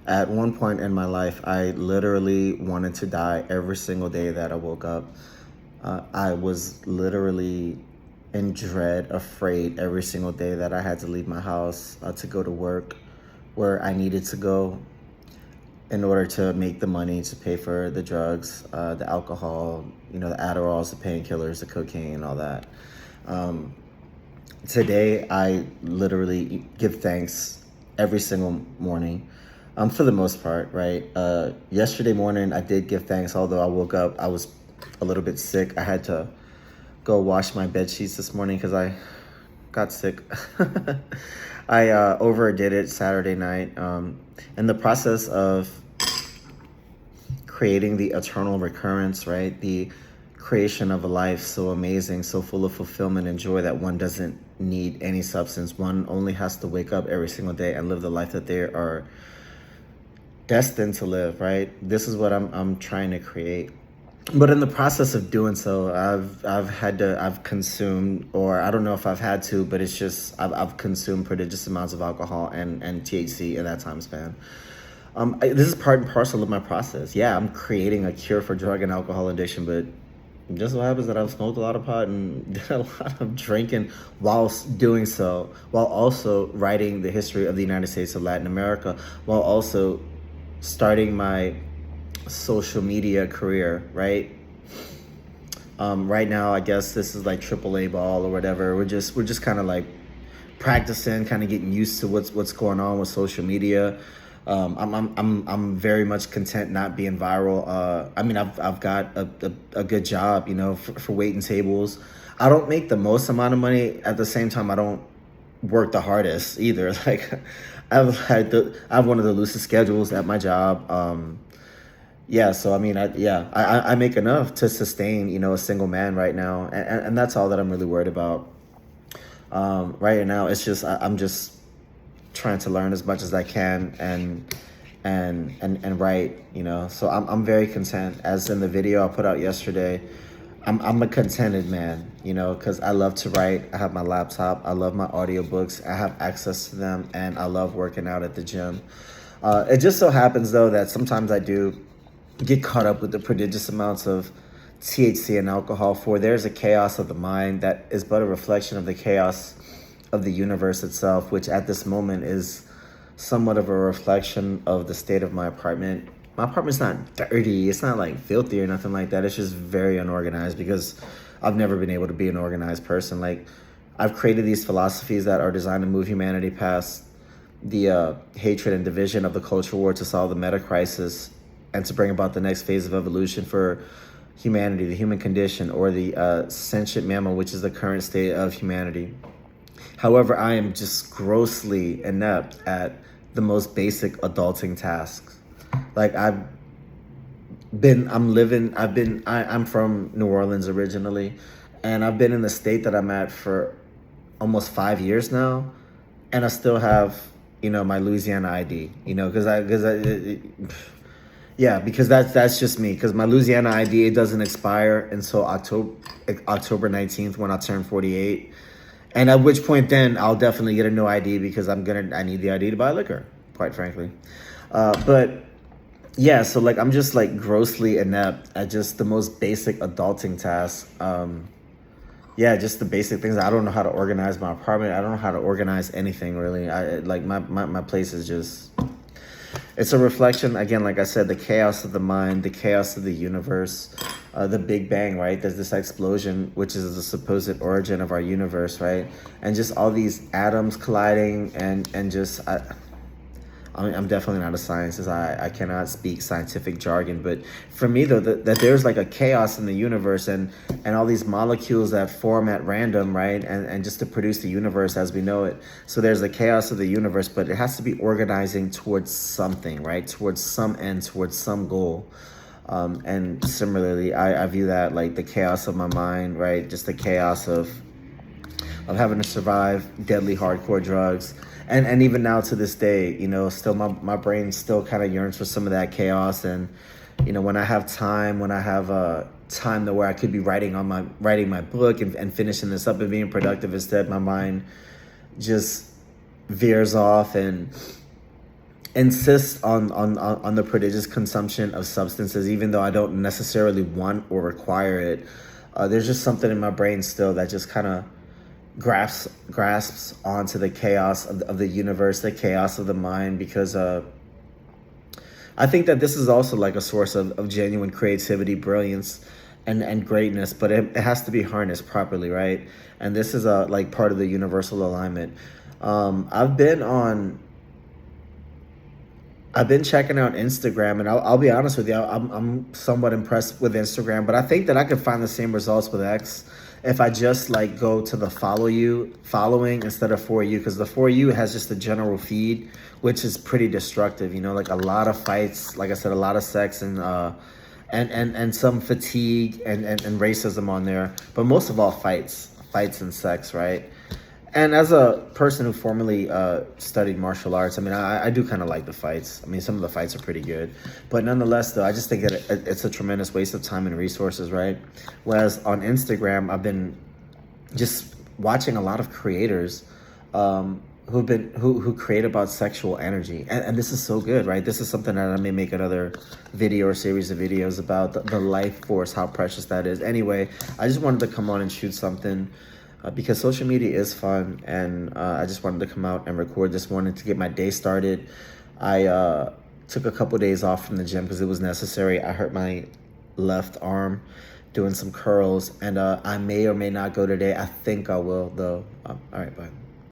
At one point in my life, I literally wanted to die every single day that I woke up. I was literally in dread, afraid every single day that I had to leave my house to go to work where I needed to go in order to make the money to pay for the drugs, the alcohol, the Adderalls, the painkillers, the cocaine, all that. Um, Today, I literally give thanks every single morning, for the most part, right? Yesterday morning, I did give thanks, although I woke up, I was a little bit sick. I had to go wash my bed sheets this morning because I got sick. I overdid it Saturday night. In the process of creating the eternal recurrence, right? The creation of a life so amazing, so full of fulfillment and joy that one doesn't need any substance. One only has to wake up every single day and live the life that they are destined to live, right? This is what I'm trying to create. But in the process of doing so, I've consumed, or I don't know if I've had to, but it's just I've consumed prodigious amounts of alcohol and THC in that time span. This is part and parcel of my process. Yeah, I'm creating a cure for drug and alcohol addiction, but just so happens that I've smoked a lot of pot and did a lot of drinking whilst doing so, while also writing the history of the United States of Latin America, while also starting my social media career, right? Right now, I guess this is like AAA ball or whatever. We're just kind of like practicing, kind of getting used to what's going on with social media. I'm very much content not being viral. I mean, I've got a good job, for waiting tables. I don't make the most amount of money. At the same time, I don't work the hardest either. Like, I have one of the loosest schedules at my job. Yeah, so I mean, I make enough to sustain, a single man right now, and that's all that I'm really worried about. Right now, it's just I'm just trying to learn as much as I can and write, So I'm very content. As in the video I put out yesterday, I'm a contented man, because I love to write. I have my laptop. I love my audiobooks. I have access to them, and I love working out at the gym. It just so happens though that sometimes I do get caught up with the prodigious amounts of THC and alcohol, for there's a chaos of the mind that is but a reflection of the chaos of the universe itself, which at this moment is somewhat of a reflection of the state of my apartment. My apartment's not dirty. It's not like filthy or nothing like that. It's just very unorganized because I've never been able to be an organized person. Like, I've created these philosophies that are designed to move humanity past the hatred and division of the culture war to solve the meta crisis and to bring about the next phase of evolution for humanity, the human condition, or the sentient mammal, which is the current state of humanity. However, I am just grossly inept at the most basic adulting tasks. Like, I'm from New Orleans originally, and I've been in the state that I'm at for almost 5 years now, and I still have, my Louisiana ID, because that's just me. Because my Louisiana ID, it doesn't expire until October 19th when I turn 48. And at which point then I'll definitely get a new ID because I need the ID to buy liquor, quite frankly. But yeah, so like I'm just like grossly inept at just the most basic adulting tasks. Yeah, just the basic things. I don't know how to organize my apartment. I don't know how to organize anything really. My place is just, it's a reflection, again, like I said, the chaos of the mind, the chaos of the universe, the Big Bang, right? There's this explosion, which is the supposed origin of our universe, right? And just all these atoms colliding and just, I'm definitely not a scientist. I cannot speak scientific jargon, but for me though, that there's like a chaos in the universe and all these molecules that form at random, right? And just to produce the universe as we know it. So there's the chaos of the universe, but it has to be organizing towards something, right? Towards some end, towards some goal. And similarly, I view that like the chaos of my mind, right? Just the chaos of having to survive deadly hardcore drugs. And even now to this day, still my brain still kind of yearns for some of that chaos. And, when I have time, when I have time to where I could be writing my book and finishing this up and being productive, instead my mind just veers off and insist on the prodigious consumption of substances, even though I don't necessarily want or require it. There's just something in my brain still that just kind of grasps onto the chaos of the universe, the chaos of the mind, because I think that this is also like a source of genuine creativity, brilliance, and greatness, but it has to be harnessed properly, right? And this is a like part of the universal alignment. I've been on I've been checking out Instagram, and I'll be honest with you, I'm somewhat impressed with Instagram, but I think that I could find the same results with X if I just like go to the following instead of for you, because the for you has just a general feed, which is pretty destructive. You know, like a lot of fights, like I said, a lot of sex and some fatigue and racism on there, but most of all fights and sex, right? And as a person who formerly studied martial arts, I mean, I do kind of like the fights. I mean, some of the fights are pretty good. But nonetheless, though, I just think that it's a tremendous waste of time and resources, right? Whereas on Instagram, I've been just watching a lot of creators who create about sexual energy. And this is so good, right? This is something that I may make another video or series of videos about, the life force, how precious that is. Anyway, I just wanted to come on and shoot something because social media is fun, and I just wanted to come out and record this morning to get my day started. I took a couple days off from the gym because it was necessary. I hurt my left arm doing some curls, and I may or may not go today. I think I will, though. All right, bye.